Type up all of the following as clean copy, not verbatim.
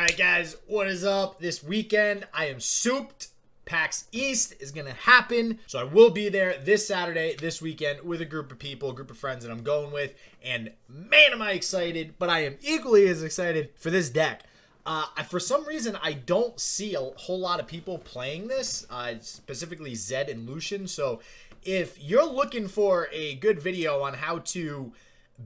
Alright guys, what is up? This weekend I am souped. PAX East is going to happen. So I will be there this Saturday, this weekend, with a group of people, a group of friends that I'm going with. And man, am I excited. But I am equally as excited for this deck. For some reason, I don't see a whole lot of people playing this, specifically Zed and Lucian. So if you're looking for a good video on how to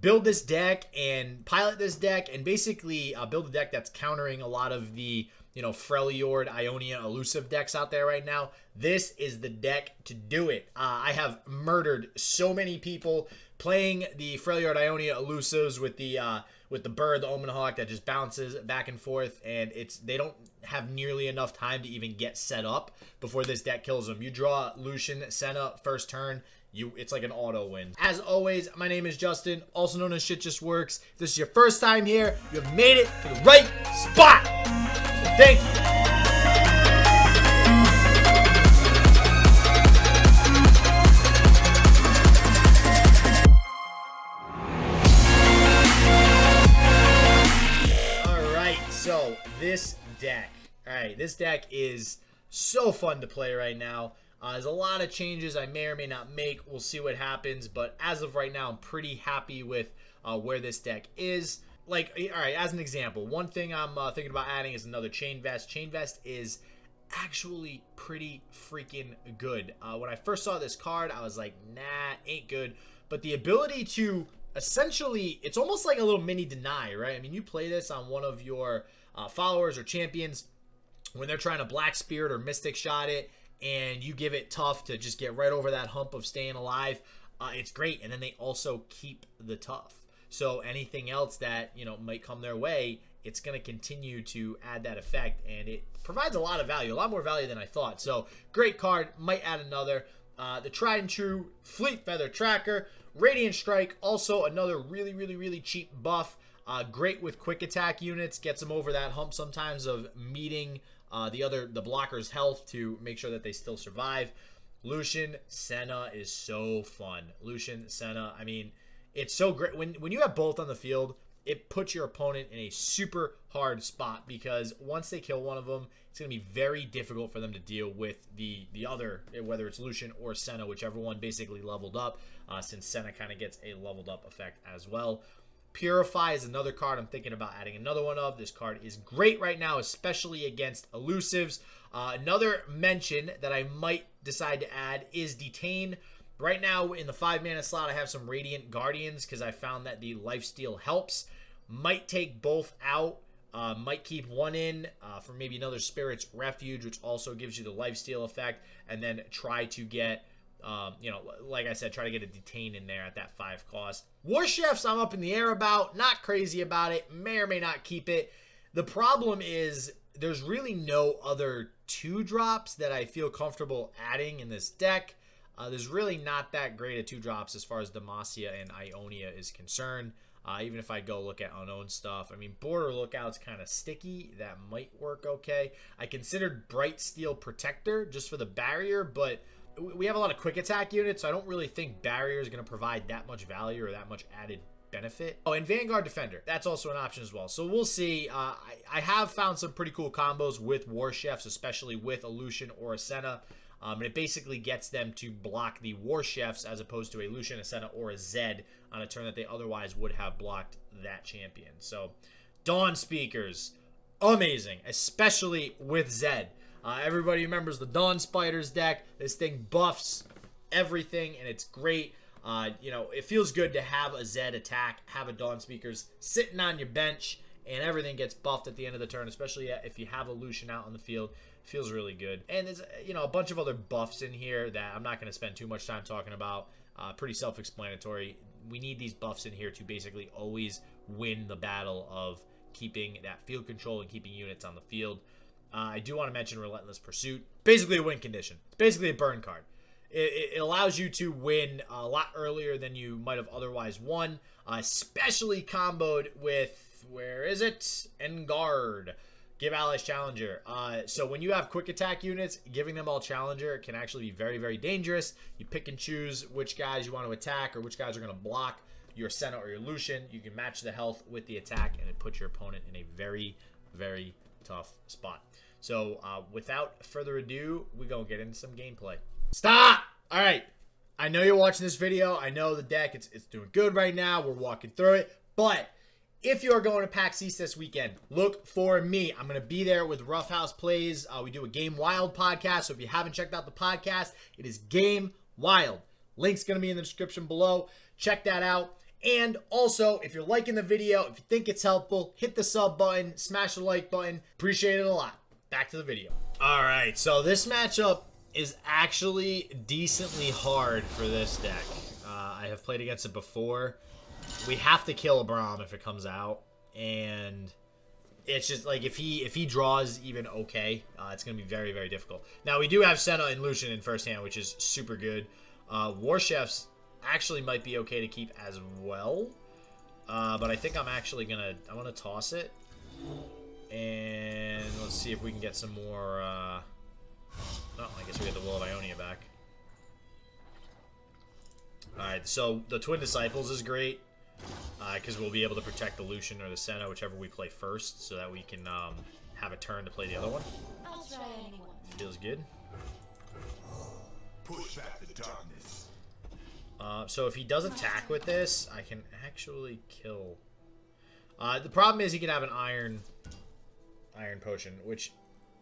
build this deck and pilot this deck and basically build a deck that's countering a lot of the, you know, Freljord, Ionia, elusive decks out there right now, this is the deck to do it. I have murdered so many people playing the Freljord, Ionia elusives with the bird, the Omen Hawk that just bounces back and forth, and they don't have nearly enough time to even get set up before this deck kills them. You draw Lucian Senna first turn, it's like an auto win. As always, my name is Justin, also known as Shit Just Works. If this is your first time here, you have made it to the right spot. So thank you. So this deck is so fun to play right now. There's a lot of changes I may or may not make. We'll see what happens, but as of right now, I'm pretty happy with where this deck is. Like, all right, as an example, one thing I'm thinking about adding is another Chain Vest. Chain Vest is actually pretty freaking good. When I first saw this card, I was like, nah, ain't good. But the ability to essentially, it's almost like a little mini deny, right? I mean, you play this on one of your followers or champions when they're trying to Black Spirit or Mystic Shot it, and you give it tough to just get right over that hump of staying alive. It's great, and then they also keep the tough. So anything else that, you know, might come their way, it's going to continue to add that effect, and it provides a lot of value, a lot more value than I thought. So great card, might add another. The tried and true Fleet Feather Tracker. Radiant Strike, also another really cheap buff. Great with quick attack units, gets them over that hump sometimes of meeting the blocker's health to make sure that they still survive. Lucian Senna is so fun. Lucian Senna, I mean, it's so great. When you have both on the field, it puts your opponent in a super hard spot, because once they kill one of them, it's going to be very difficult for them to deal with the other, whether it's Lucian or Senna, whichever one basically leveled up, since Senna kind of gets a leveled up effect as well. Purify is another card I'm thinking about adding another one of. This card is great right now, especially against elusives. Another mention that I might decide to add is Detain. Right now in the 5-mana slot, I have some Radiant Guardians because I found that the lifesteal helps. Might take both out. Might keep one in for maybe another Spirit's Refuge, which also gives you the lifesteal effect, and then try to get, you know, like I said, try to get a Detain in there at that 5 cost. War Chefs, I'm up in the air about, not crazy about it, may or may not keep it. The problem is there's really no other 2-drops that I feel comfortable adding in this deck. There's really not that great of 2-drops as far as Demacia and Ionia is concerned. Even if I go look at unknown stuff. I mean, Border Lookout's kind of sticky. That might work okay. I considered Bright Steel Protector just for the barrier, but we have a lot of quick attack units, so I don't really think barrier is going to provide that much value or that much added benefit. Oh, and Vanguard Defender. That's also an option as well. So we'll see. I have found some pretty cool combos with War Chefs, especially with a Lucian or a Senna. And it basically gets them to block the War Chefs as opposed to a Lucian, a Senna, or a Zed on a turn that they otherwise would have blocked that champion. So, Dawn Speakers, amazing, especially with Zed. Everybody remembers the Dawn Spiders deck. This thing buffs everything, and it's great. You know, it feels good to have a Zed attack, have a Dawn Speakers sitting on your bench, and everything gets buffed at the end of the turn, especially if you have a Lucian out on the field. Feels really good. And there's, you know, a bunch of other buffs in here that I'm not going to spend too much time talking about. Pretty self-explanatory. We need these buffs in here to basically always win the battle of keeping that field control and keeping units on the field. I do want to mention Relentless Pursuit. Basically a win condition. It's basically a burn card. It allows you to win a lot earlier than you might have otherwise won, especially comboed with, where is it? Engard. Give allies Challenger. So when you have quick attack units, giving them all Challenger can actually be very dangerous. You pick and choose which guys you want to attack or which guys are going to block your Senna or your Lucian. You can match the health with the attack, and it puts your opponent in a very tough spot. So without further ado, we gonna get into some gameplay. Stop! All right. I know you're watching this video. I know the deck, it's doing good right now. We're walking through it. But if you're going to PAX East this weekend, look for me. I'm going to be there with Rough House Plays. We do a Game Wild podcast. So if you haven't checked out the podcast, it is Game Wild. Link's going to be in the description below. Check that out. And also, if you're liking the video, if you think it's helpful, hit the sub button, smash the like button. Appreciate it a lot. Back to the video. All right, so this matchup is actually decently hard for this deck. I have played against it before. We have to kill a Braum if it comes out, and it's just like if he draws even okay, it's gonna be very, very difficult. Now we do have Senna and Lucian in first hand, which is super good. War Chefs actually might be okay to keep as well, but I think I'm actually gonna toss it, and let's see if we can get some more. Oh, I guess we get the Will of Ionia back. Alright, so the Twin Disciples is great. Because we'll be able to protect the Lucian or the Senna, whichever we play first, so that we can have a turn to play the other one. I'll try anyone. Feels good. Push back the darkness. So if he does attack with this, I can actually kill. The problem is he can have an iron potion, which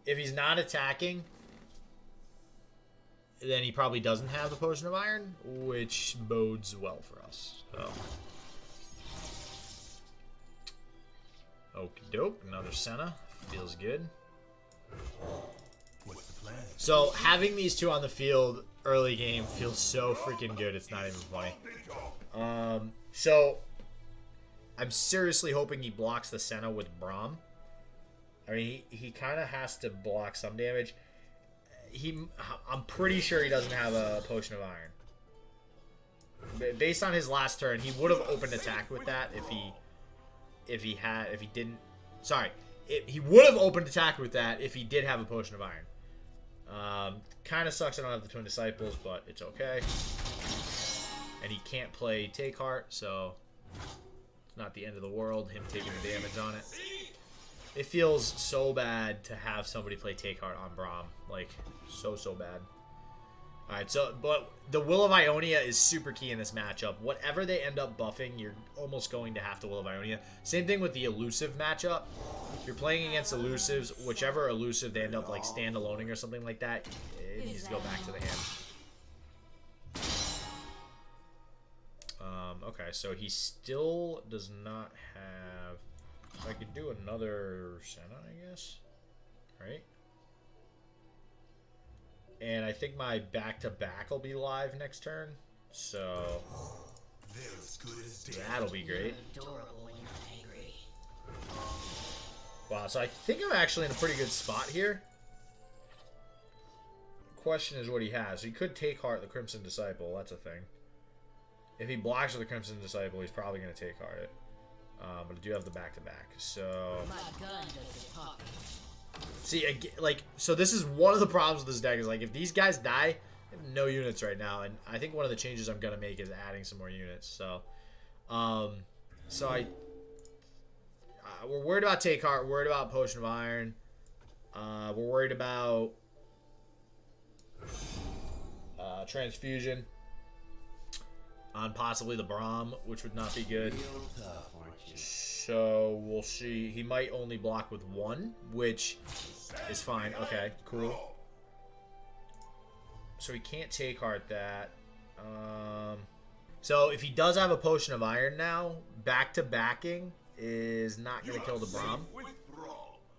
if he's not attacking, then he probably doesn't have the Potion of Iron, which bodes well for us. So, okie doke, another Senna. Feels good. What's the plan? So, having these two on the field early game feels so freaking good, it's not even funny. So, I'm seriously hoping he blocks the Senna with Braum. I mean, he kind of has to block some damage. I'm pretty sure he doesn't have a Potion of Iron. Based on his last turn, he would have opened attack with that he would have opened attack with that if he did have a Potion of Iron. Kind of sucks I don't have the Twin Disciples, but it's okay. And he can't play Take Heart, so it's not the end of the world, him taking the damage on it. It feels so bad to have somebody play Take Heart on Braum. Like, so bad. Alright, so, but the Will of Ionia is super key in this matchup. Whatever they end up buffing, you're almost going to have to Will of Ionia. Same thing with the elusive matchup. If you're playing against elusives, whichever elusive they end up, like, standaloning or something like that, it needs to go back to the hand. Okay, so he still does not have... I could do another Senna, I guess. Right? And I think my back-to-back will be live next turn. So that'll be great. Wow, so I think I'm actually in a pretty good spot here. The question is what he has. He could take Heart the Crimson Disciple. That's a thing. If he blocks with the Crimson Disciple, he's probably going to take Heart it. But I do have the back-to-back, so... See, like, so this is one of the problems with this deck, is, like, if these guys die, I have no units right now, and I think one of the changes I'm going to make is adding some more units, so... we're worried about Take Heart, we're worried about Potion of Iron, we're worried about... Transfusion on possibly the Braum, which would not be good. So we'll see. He might only block with one, which is fine. Okay, cool. So he can't Take Heart that. So if he does have a Potion of Iron now, back-to-backing is not going to kill the Braum.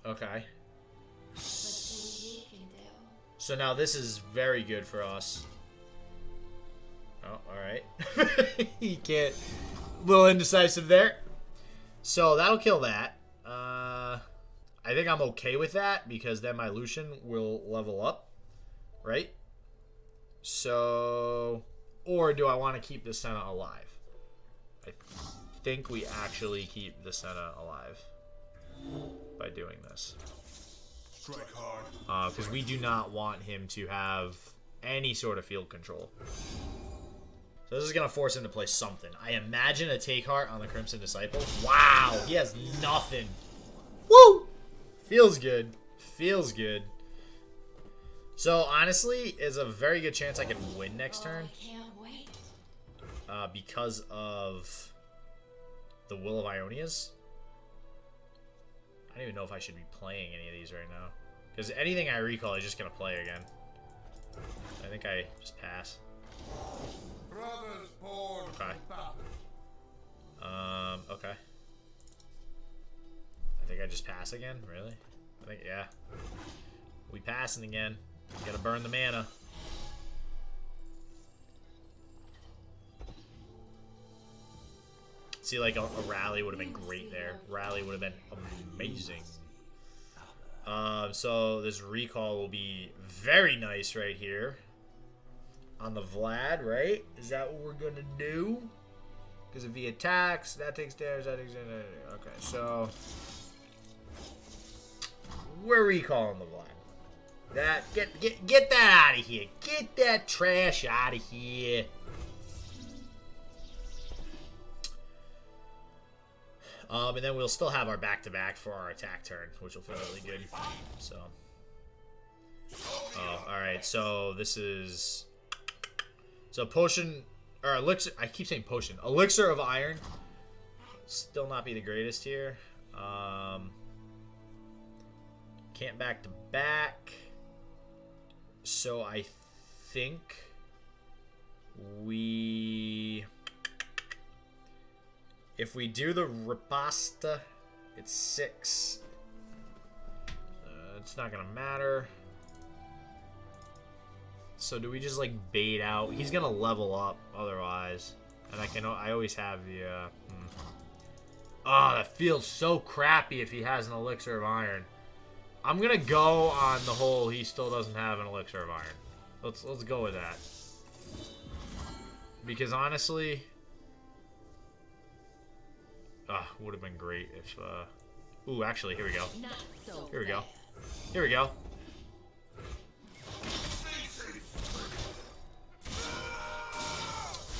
Okay. So now this is very good for us. Oh, alright. He can't. A little indecisive there. So that'll kill that. I think I'm okay with that because then my Lucian will level up. Right? So... Or do I want to keep the Senna alive? I think we actually keep the Senna alive by doing this. Because we do not want him to have any sort of field control. So this is going to force him to play something. I imagine a Take Heart on the Crimson Disciple. Wow, he has nothing. Woo! Feels good. Feels good. So, honestly, there's a very good chance I can win next turn. Because of the Will of Ionia's. I don't even know if I should be playing any of these right now. Because anything I recall is just going to play again. I think I just pass. Okay. Okay. I think I just pass again? Really? I think, yeah. We passing again. Gotta burn the mana. See, like, a rally would have been great there. Rally would have been amazing. So this recall will be very nice right here. On the Vlad, right? Is that what we're gonna do? Because if he attacks, that takes damage, that takes damage. Okay, so we're recalling the Vlad. That get that out of here. Get that trash out of here. And then we'll still have our back-to-back for our attack turn, which will feel really good. So, oh, all right. So this is potion or elixir. I keep saying potion. Elixir of Iron. Still not be the greatest here. Can't back-to-back. So I think if we do the riposta, it's 6. It's not gonna matter. So do we just like bait out? He's gonna level up otherwise, and I always have the. Oh, that feels so crappy if he has an elixir of iron. I'm gonna go on the whole he still doesn't have an elixir of iron. Let's go with that. Because honestly, would have been great if ooh, actually, here we go. Here we go. Here we go.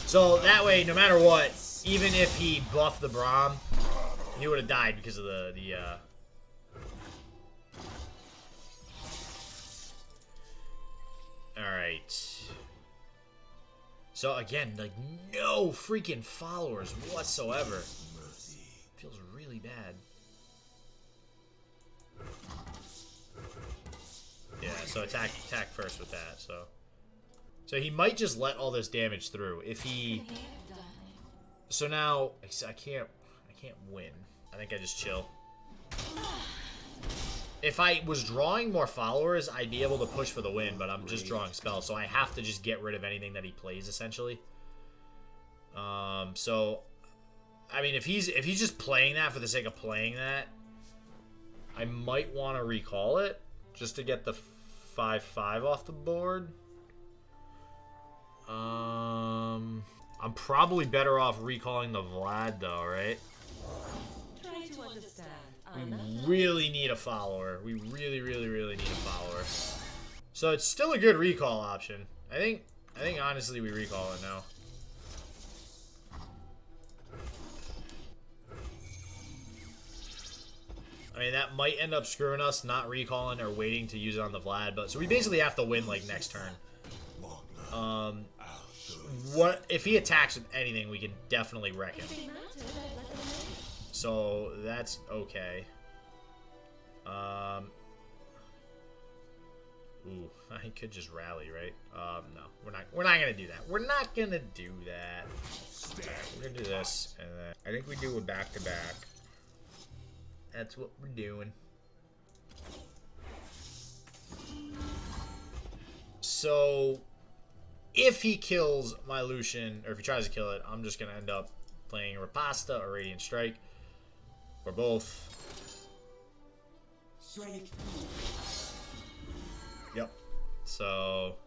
So that way, no matter what, even if he buffed the Braum, he would have died because of the Alright. So again, like no freaking followers whatsoever. Feels really bad. Yeah, so attack first with that, so he might just let all this damage through. If he So now I can't win. I think I just chill. If I was drawing more followers, I'd be able to push for the win, but I'm just drawing spells, so I have to just get rid of anything that he plays essentially. So I mean, if he's just playing that for the sake of playing that, I might want to recall it just to get the 5/5 off the board. I'm probably better off recalling the Vlad though, right? Try to understand. We really need a follower. We really need a follower. So it's still a good recall option. I think honestly we recall it now. I mean, that might end up screwing us, not recalling or waiting to use it on the Vlad, but so we basically have to win like next turn. What if he attacks with anything, we can definitely wreck him. So that's okay. Ooh, I could just rally, right? No, we're not gonna do that. We're not gonna do that. We're gonna do this, and then I think we do a back-to-back. That's what we're doing. So if he kills my Lucian, or if he tries to kill it, I'm just gonna end up playing a Riposta or Radiant Strike, or both. Yep. So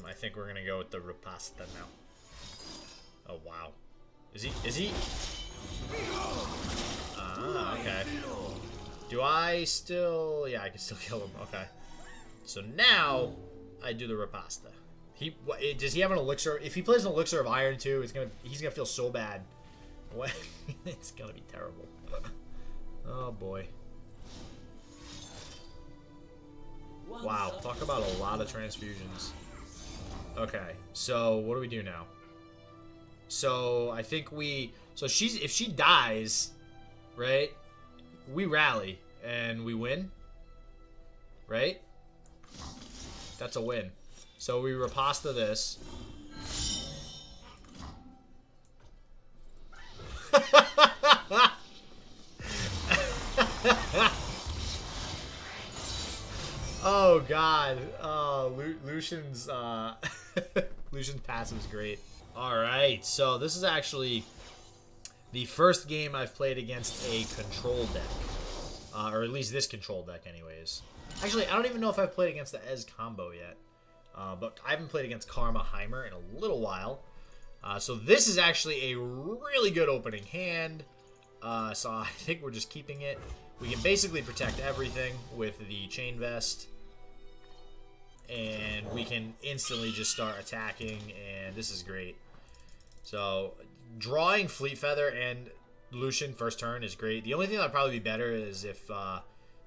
I think we're gonna go with the Riposta now. Oh wow. Is he? Ah, okay. Do I still? Yeah, I can still kill him. Okay. So now I do the Riposta. Does he have an elixir? If he plays an elixir of iron too, he's gonna feel so bad What? It's gonna be terrible. Oh boy. Wow, talk about a lot of transfusions. Okay, so what do we do now? So I think if she dies, right? We rally and we win, right? That's a win. So we riposta this. Oh god. Lucian's Lucian's passive is great. Alright, so this is actually the first game I've played against a control deck. Or at least this control deck anyways. Actually, I don't even know if I've played against the Ez combo yet. But I haven't played against Karma Heimer in a little while. So this is actually a really good opening hand. So I think we're just keeping it. We can basically protect everything with the Chain Vest. And we can instantly just start attacking, and this is great. So, drawing Fleet Feather and Lucian first turn is great. The only thing that would probably be better is if,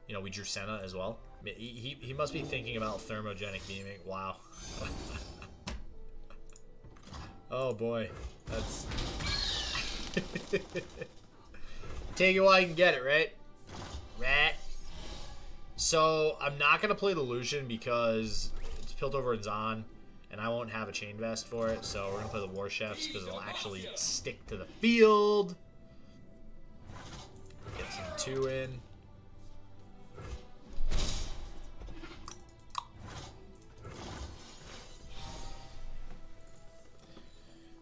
you know, we drew Senna as well. He must be thinking about thermogenic beaming. Wow. Oh boy. That's... Take it while you can get it, right? Rat. So, I'm not going to play the Lucian because it's Piltover and Zon, and I won't have a Chain Vest for it, so we're going to play the War Chefs because it'll actually stick to the field. Get some 2 in.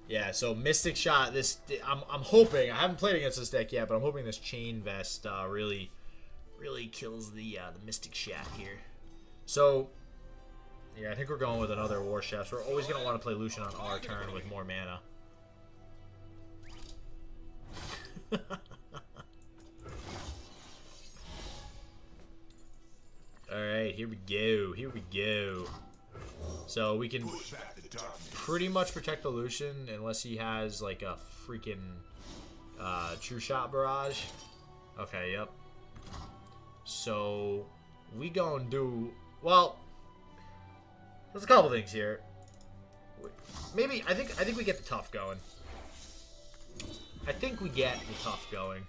Yeah, so Mystic Shot, I'm hoping, I haven't played against this deck yet, but I'm hoping this Chain Vest really kills the Mystic Shot here. So, yeah, I think we're going with another War Chefs. We're always going to want to play Lucian on our turn with more mana. Alright, here we go. Here we go. So we can pretty much protect the Lucian unless he has like a freaking True Shot Barrage. Okay, yep. So we gonna do, well, there's a couple things here. Maybe I think we get the tough going. I think we get the tough going.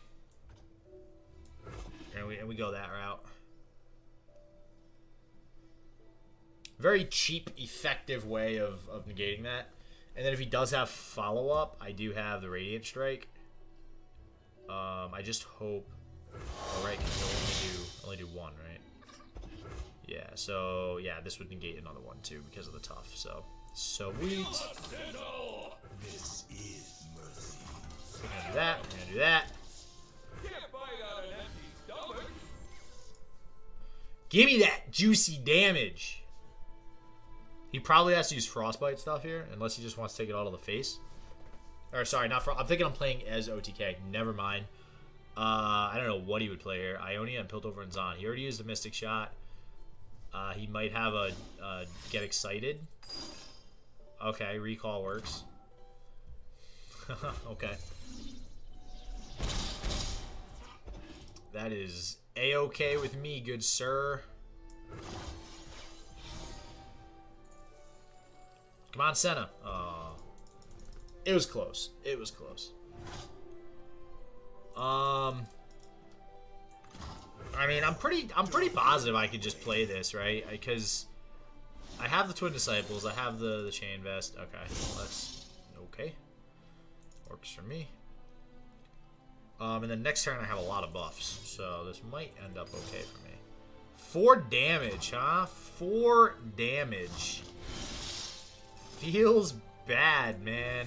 And we go that route. Very cheap, effective way of negating that. And then if he does have follow-up, I do have the Radiant Strike. I just hope... Alright, because he'll only do 1, right? Yeah, so, yeah, this would negate another one, too, because of the tough, so... Sweet. This is mercy. We're gonna do that, we're gonna do that. Give me that juicy damage! He probably has to use Frostbite stuff here, unless he just wants to take it all to the face. Or, sorry, not I'm thinking I'm playing as OTK. Never mind. I don't know what he would play here. Ionia and Piltover and Zon. He already used the Mystic Shot. He might have a Get Excited. Okay, Recall works. Okay. That is A-okay with me, good sir. Come on, Senna. It was close. It was close. I mean, I'm pretty positive I could just play this, right? Because I have the Twin Disciples, I have the Chain Vest. Okay, that's okay. Works for me. And then next turn I have a lot of buffs, so this might end up okay for me. 4 damage, huh? 4 damage. Feels bad, man.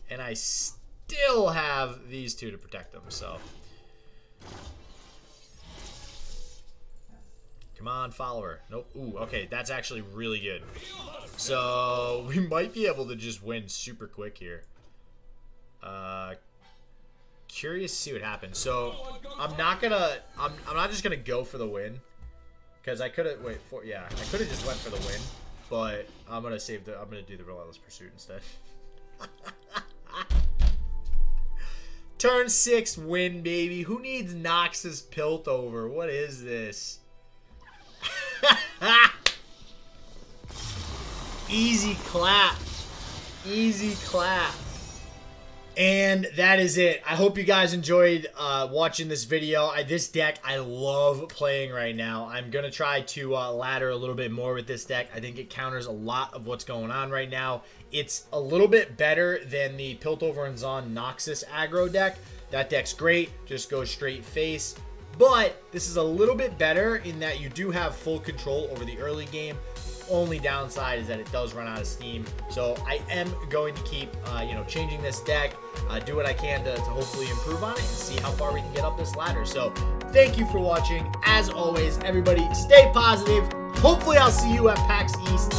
And I still have these two to protect them, so. Come on, follower. Nope. Ooh, okay, that's actually really good. So, we might be able to just win super quick here. Curious to see what happens. So, I'm not just gonna go for the win. Because I could have, wait, yeah, I could have just went for the win, but I'm going to do the Relentless Pursuit instead. Turn 6 win, baby. Who needs Noxus Piltover? What is this? Easy clap. Easy clap. And that is it. I hope you guys enjoyed watching this video. This deck I love playing right now. I'm going to try to ladder a little bit more with this deck. I think it counters a lot of what's going on right now. It's a little bit better than the Piltover and Zon Noxus aggro deck. That deck's great. Just goes straight face. But this is a little bit better in that you do have full control over the early game. Only downside is that it does run out of steam. So I am going to keep, changing this deck, do what I can to hopefully improve on it and see how far we can get up this ladder. So thank you for watching. As always, everybody stay positive. Hopefully I'll see you at PAX East.